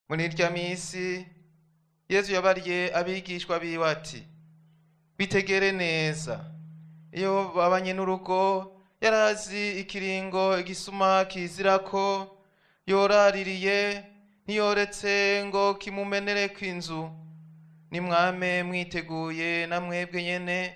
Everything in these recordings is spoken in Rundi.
Muri irya misi Yesu yabariye abigishwa biwe ati bitegere neza. Iyo babanye n'urugo yarazi ikiringo igisuma kizirako, yoraririye ntiyoretse ngo kimumenere kw'inzu. Nimwame mwiteguye na mwebwe nyene,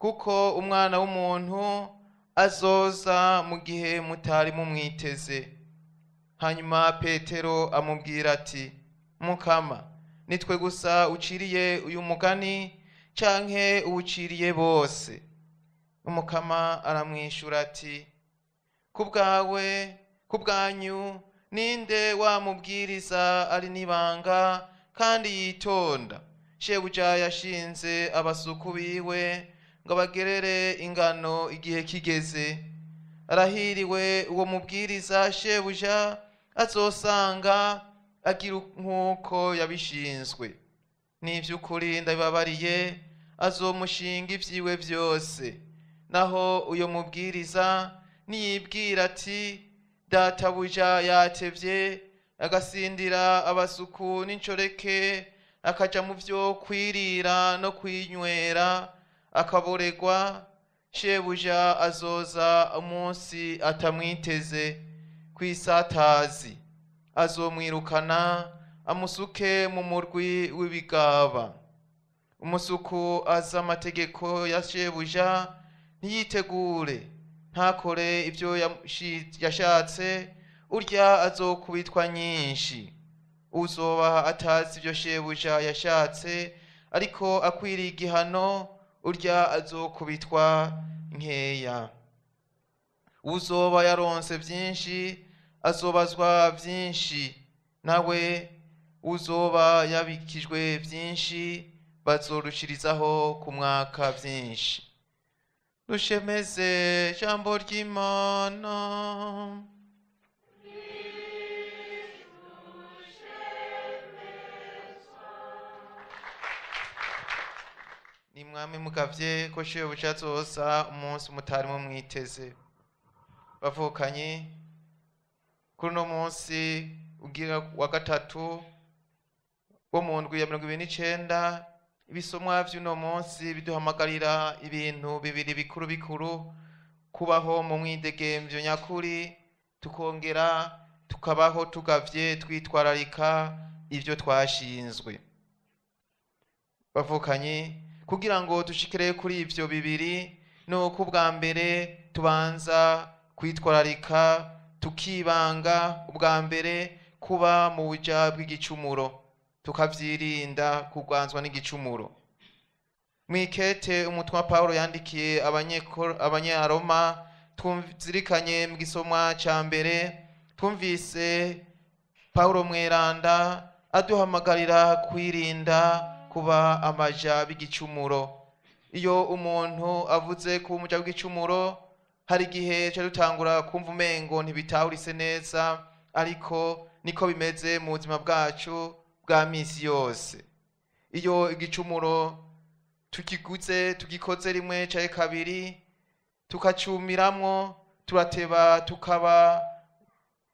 kuko umwana w'umuntu azoza mu gihe mutari mumwiteze. Hanyuma Petero amubwira ati Mukama, nitwe gusa uciriye uyu mugani canke uwuciriye bose? Umukama aramwishura ati kubwawe, kubwanyu ninde wamubwiriza ari nibanga kandi yitonda? Shebuja yashinze abasuku biwe ngo bagerere ingano igihe kigeze. Arahiriwe uwo mubwiriza shebuja azosanga agira nk'uko yabishinzwe. N'ivy'ukuri ndabibabariye, azomushinga ivyiwe vyose. Naho uyo mubwiriza niyibwira ati databuja yatevye, agasindira abasuku n'incoreke, akaja mu vyo kwirira no kwinywera, akaboregwa, shebuja azoza umunsi atamwiteze kw'isatazi, azomwirukana amusuke mu murwi w'ibigaba. Umusuku azi amategeko ya shebuja, ntiyitegure, ntakore ivyo yashatse, urya azokubitwa nyinshi. Uzoba atazi ivyo shebuja yashatse, ariko akwiriye igihano, urya azokubitwa nkeya. Uzoba yaronse vyinshi azobazwa vyinshi, nawe uzoba yabikijwe vyinshi bazorushirizaho kumwaka vyinshi. Dushemeze jambo ry'Imana. Nimwame mugavye ko shebuja azoza umunsi mutari mumwiteze. Bavukanye, kuri uno munsi ugira wa gatatu wo mu ndwi ya 29, ibisomwa vy'uno munsi biduhamagarira ibintu bibiri bikuru bikuru: kubaho mu mwidegemvyo nyakuri, tukongera tukabaho tugavye twitwararika ivyo twashinzwe. Bavukanye, kugira ngo dushikire kuri ivyo bibiri, nuko ubwa mbere tubanza kwitwararika, tukibanga ubwa mbere kuba mu buja bw'igicumuro, tukavyirinda kugwanzwa n'igicumuro. Mwikete umutwa Paulo yandikiye abanyaroma, twumzirikanye mu gisomwa ca mbere, twumvise Paulo mweranda aduhamagarira kwirinda kuba amaja b'igicumuro. Iyo umuntu avuze ku umuja bw'igicumuro, hari igihe cyo dutangura kumva umengo ntibitahurise neza, ariko niko bimeze mu buzima bwacu bwa misi yose. Iyo igicumuro tugikoze rimwe canke kabiri, tukacumiramwo, turateba tukaba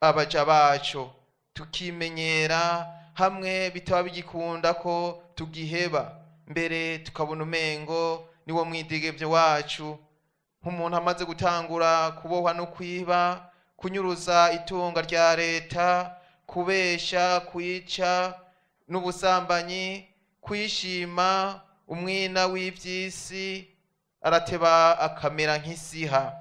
abaja baco, tukimenyera, hamwe bitaba bigikunda ko tugiheba, mbere tukabona umengo niwo mwidegemvyo wacu. Nk'umuntu amaze gutangura kubohwa no kwiba, kunyuruza itunga rya leta, kubesha, kwica, n'ubusambanyi, kwishima, umwina w'ivy'isi, arateba akamera nk'isiha.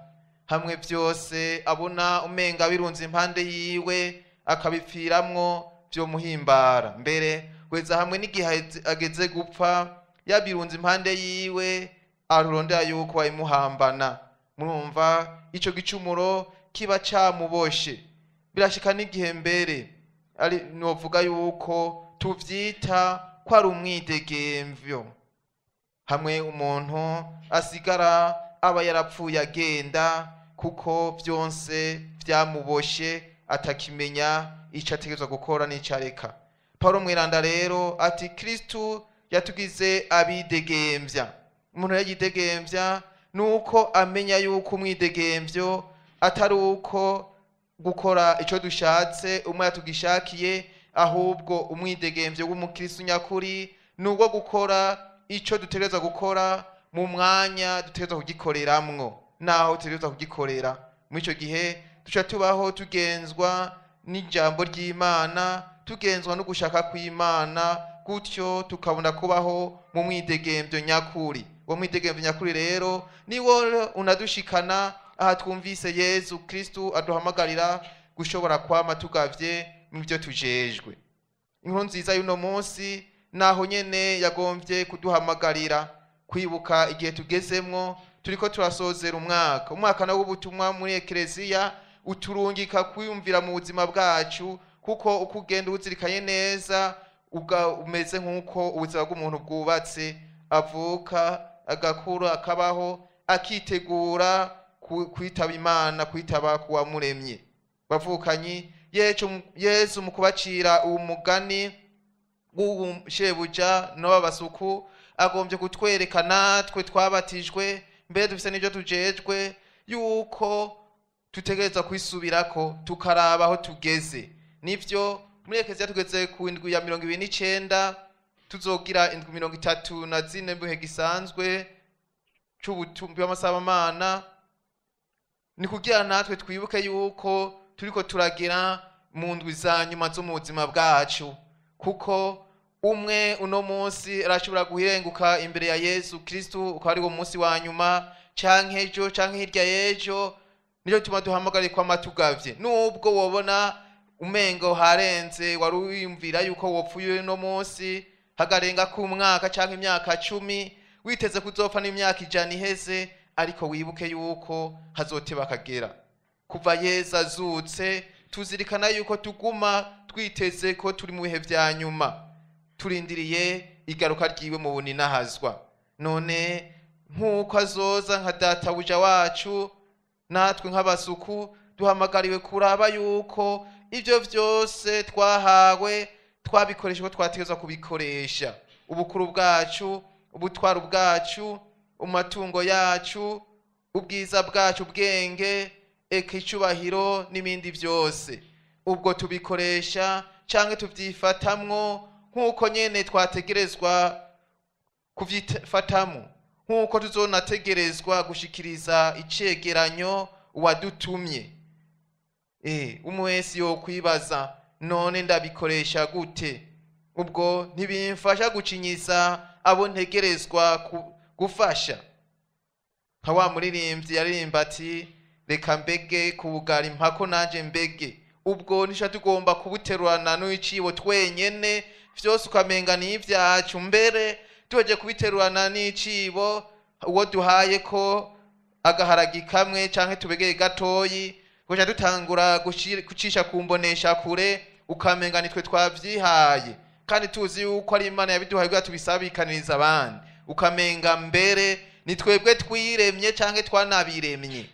Hamwe vyose abona umenga birunze impande yiwe, akabipfiramwo vyo muhimbara. Mbere weza hamwe n'igihe ageze gupfa, yabirunze impande yiwe, arurondera yuko bayimuhambana. Murumva ico gicumuro kiba camuboshe. Birashika n'igihe mbere ari novuga yuko tuvyita ko ari umwidegemvyo. Hamwe umuntu asigara aba yarapfuye agenda, kuko vyonse vyamuboshe, atakimenya ico ategerezwa gukora n'ico areka. Paulo mweranda rero ati Kristu yatugize abidegemvya. Umuntu yayidegemvya nuko amenya yuko umwidegemvyo atari uko gukora ico dushatse umwe yatugishakiye, ahubwo umwidegemvyo w'umukristo nyakuri ni uwo gukora ico dutegerezwa gukora mu mwanya dutegerezwa kugikoreramwo naho dutegerezwa kugikorera. Muri ico gihe duca tubaho tugenzwa n'ijambo ry'Imana, tugenzwa no gushaka kw'Imana, gutyo tukabona kubaho mu mwidegemvyo nyakuri. Uwo mwidegemvyo nyakuri rero niwo unadushikana aha twumvise Yesu Kristo aduhamagarira gushobora kwama tugavye mu byo tujejwe. Inkuru nziza y'uno munsi naho nyene yagomvye kuduhamagarira kwibuka igihe tugezemwo, turiko turasozera umwaka nawo w'ubutumwa muri Ekereziya uturungika kwiyumvira mu buzima bwacu, kuko uko ugenda uzirikanye neza umeze nk'uko ubuzima bw'umuntu bwubatse, avuka agakura akabaho akitegura kwitaba Imana, kwitaba kuwamuremye. Bavukanyi, Yesu mu kubacira uwo mugani w'ubushebuja n'abasuku agombye kutwereka natwe twabatijwe mbere dufise n'ibyo tujejwe yuko tutegereza kwisubirako tukaraba aho tugeze. Nivyo muri Ekereziya tugeze ku indwi ya 29, tuzogira indwi 34 bihe gisanzwe c'ubutumbi w'amasabamana. Ni kugira natwe twibuke yuko turiko turagira mu ndwi za nyuma zo mu buzima bwacu, kuko umwe uno munsi arashobora guhirenguka imbere ya Yesu Kristo uko ari wo munsi wa nyuma, canke ejo canke hirya y'ejo. Niyo tuma duhamagare kwa matugavye, nubwo wobona umengo harenze wari wiyumvira yuko wopfuye no munsi hagarenga ku mwaka canke imyaka 10 witeze kuzopfa n'imyaka 100 iheze, ariko wibuke yuko hazoteba kagera. Kuva Yesu azutse tuzirikana yuko tuguma twiteze ko turi mu bihe vya nyuma, turindiriye igaruka ryiwe mu buninahazwa. None nk'uko azoza nka databuja wacu, natwe nk'abasuku duhamagariwe kuraba yuko ivyo vyose twahawe twabikoresha ko twategezwa kubikoresha. Ubukuru bwacu, ubutwaro bwacu, umatungo yacu, ubwiza bwacu, ubwenge, icubahiro n'ibindi vyose, ubwo tubikoresha canke tuvyifatamwo nk'uko nyene twategerezwa kuvyifatamwo, nk'uko tuzonategerezwa gushikiriza icegeranyo uwadutumye. Umwe wese yokwibaza, none ndabikoresha gute? Ubwo ntibimfasha gucinyiza abo ntegerezwa gufasha. Nka wa muririmbyi yaririmba ati, reka mbege kubugara impako nanje mbege. Ubwo nisha tugomba kubuterurana n'icibo twenyene, vyose ukamenga n'ivyacu, mbere tuje kubiterurana n'icibo uwo duhaye ko agaharagi kamwe canke tubegeye gatoyi, goja dutangura gucisha kumbonesha kure, ukamenga nitwe twavyihaye, kandi tuzi yuko ari Imana yabiduhaye kugira tubisabikaniriza abandi, ukamenga mbere nitwebwe twiremye canke twanabiremye.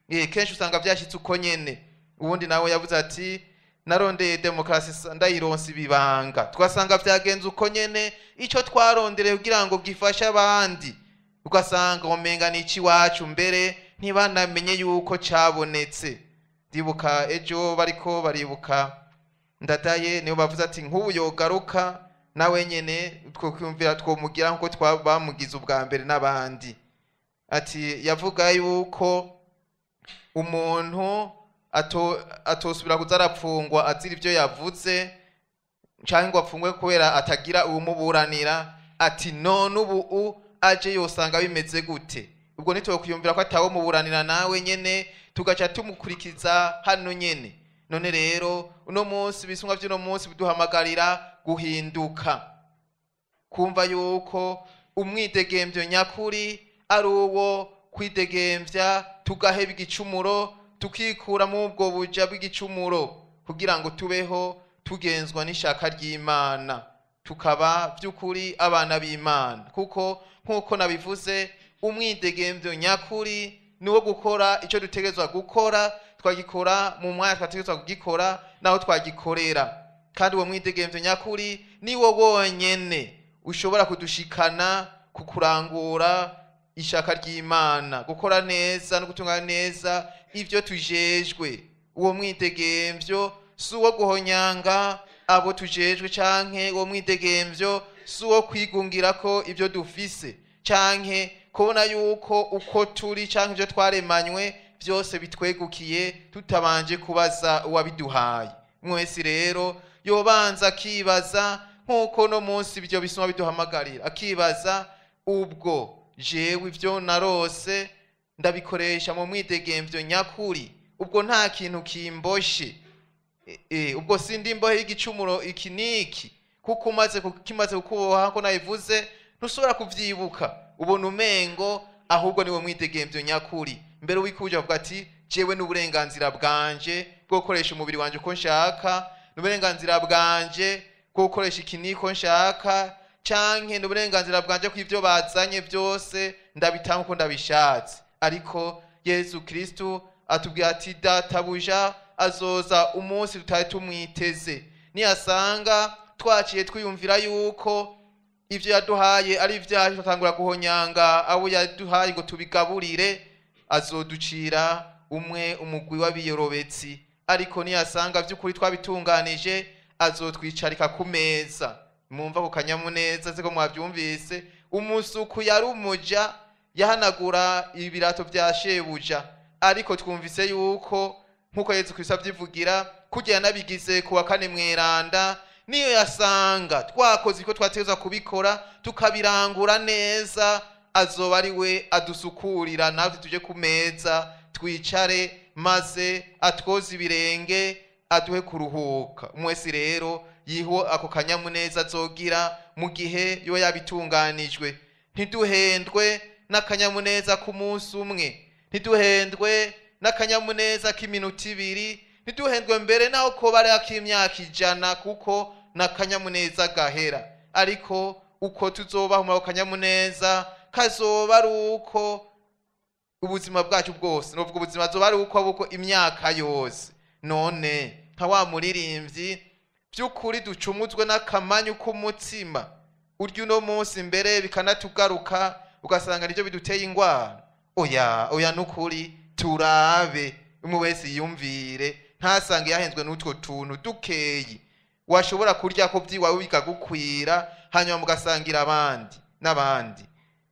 Kenshi usanga vyashitse uko nyene. Ubundi nawe yavuze ati, narondeye demokrasi ndayironse ibibanga. Tugasanga vyagenze uko nyene, ico twarondereye kugira ngo gifashe abandi, ugasanga umenga n'ici wacu, mbere ntibanamenye yuko cabonetse. Ndibuka ejo bariko baribuka Ndadaye, niyo bavuze ati nk'ubu yogaruka nawe nyene twokwumvira twomugira nkuko twabamugize ubwa mbere n'abandi. Ati yavuga yuko umuntu atosubira kuzarapfungwa azira ivyo yavuze, canke ngo apfungwe kubera atagira uwumuburanira. Ati none ubu aje yosanga bimeze gute? Ubwo nitwokwiyumvira ko atawo muburanira nawe nyene, tugaca tumukurikiza hano nyene. None rero uno munsi bisumwa vy'uno munsi biduhamagarira guhinduka, kumva yuko umwidegemvyo nyakuri ari uwo kwidegemvya tugaheba igicumuro, tukikura mu ubwo buja bw'igicumuro, kugira ngo tubeho tugenzwa n'ishaka ry'Imana, tukaba vy'ukuri abana b'Imana. Kuko nk'uko nabivuze, umwidegemvyo nyakuri niwo gukora ico dutegerezwa gukora, twagikora mu mwanya twategerezwa kugikora naho twagikorera. Kandi uwo mwidegemvyo nyakuri niwo wonyene ushobora kudushikana kukurangura ishaka ry'Imana, gukora neza no gutunganya neza ivyo tujejwe. Uwo mwidegemvyo si uwo guhonyanga abo tujejwe canke uwo mwidegemvyo si uwo kwigungira ko ibyo dufise canke kubona yuko uko turi canke ibyo twaremanywe byose bitwegukiye tutabanje kubaza uwabiduhaye. Mwese rero yobanza akibaza nk'uko no munsi ibyo bisoma biduhamagarira, akibaza ubwo jewe ibyo narose ndabikoresha mu mwidegemvyo nyakuri, ubwo nta kintu kimboshe, ubwo sindi imbohe y'igicumuro iki niki, kuko kimaze kukuboha ko nayivuze ntusubira kuvyibuka, ubona umengo ahubwo niwe mwidegemvyo nyakuri. Mbere wikuje avuga ati jewe n'uburenganzira bwanje bwo gukoresha umubiri wanje uko nshaka, n'uburenganzira bwanje bwo gukoresha ikiniki uko nshaka, canke n'uburenganzira bwanje ko ivyo bazanye byose ndabitanga uko ndabishatse. Ariko Yesu Kristo atubwira ati databuja azoza umunsi tutari tumwiteze, niyasanga twaciye twiyumvira yuko ivyo yaduhaye ari ivyacu tutangura guhonyanga abo yaduhaye ngo tubigaburire, azoducira umugwi w'abiyorobetsi. Ariko niyasanga vy'ukuri twabitunganije azotwicarika ku meza. Mumva ku kanyamuneza siko mwavyumvise, umusuku yari umuja yahanagura ibirato vya shebuja, ariko twumvise yuko nkuko Yesu Kristo avyivugira kugira nabigize kuwa kane mweranda, niyo yasanga twakoze iko twategeza kubikora tukabirangura neza, azoba ari we adusukurira natwe tuje ku meza twicare, maze atwoze ibirenge aduhe kuruhuka. Mwese rero yiho ako kanyamuneza azogira mu gihe yo yabitunganijwe. Ntiduhendwe n'akanyamuneza ku munsi umwe, ntiduhendwe n'akanyamuneza k'iminota ibiri, ntiduhendwe mbere naho ko bari ak'imyaka 100, kuko n'akanyamuneza gahera. Ariko uko tuzobaho mu kanyamuneza kazoba ari uko ubuzima bwacu bwose, n'ubwo ubuzima azoba ari uko imyaka yose. None nka wa muririmbyi by'ukuri ducumuzwe n'akamanyu k'umutima, urya uno munsi mbere bikanatugaruka ugasanga nivyo biduteye ingwara. Oya n'ukuri turabe, umwe wese yiyumvire ntasange yahenzwe n'utwo tuntu dukeyi washobora kurya ko vyiwawe bikagukwira, hanyuma mugasangira abandi n'abandi.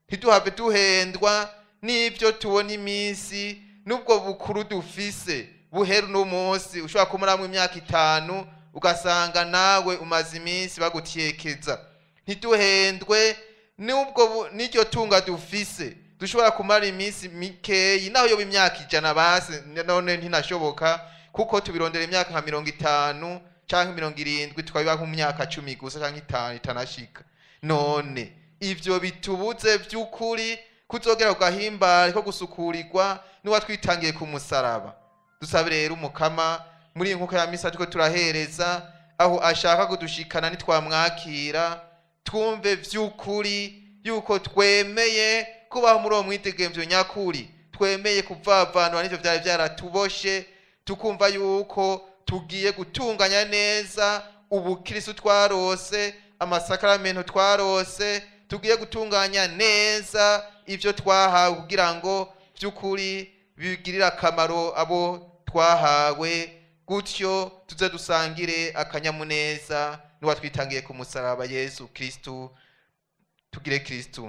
Ntiduhave duhendwa n'ivyo tubona iminsi n'ubwo bukuru dufise buhera uno munsi. Ushobora kumuramwo imyaka 5 ugasanga nawe umaze iminsi bagutiyekeza. Ntiduhendwe n'iryo tunga dufise, dushobora kumara iminsi mikeyi naho yoba imyaka 100 base, none ntinashoboka kuko tubirondera imyaka nka 50 canke 70, twabiba nko myaka 10 gusa canke 5 itanashika. None ivyo bitubuze vy'ukuri kuzogera kugahimbara ko gusukurirwa niwa twitangiye ku musaraba. Dusabe rero umukama muri nkuko ya misa tuko turahereza, aho ashaka kudushikana nitwamwakira, twumve vy'ukuri yuko twemeye kubaho muri uwo mwidegemvyo nyakuri, twemeye kuvavanwa n'ivyo vyari vyaratuboshe, tukumva yuko tugiye gutunganya neza ubukristo twarose, amasakramentu twarose, tugiye gutunganya neza ivyo twahawe kugira ngo vy'ukuri bigirira akamaro abo twahawe, gutyo tuze dusangire akanyamuneza n'uwatwitangiye ku musaraba Yesu Kristo. Tugire Kristo.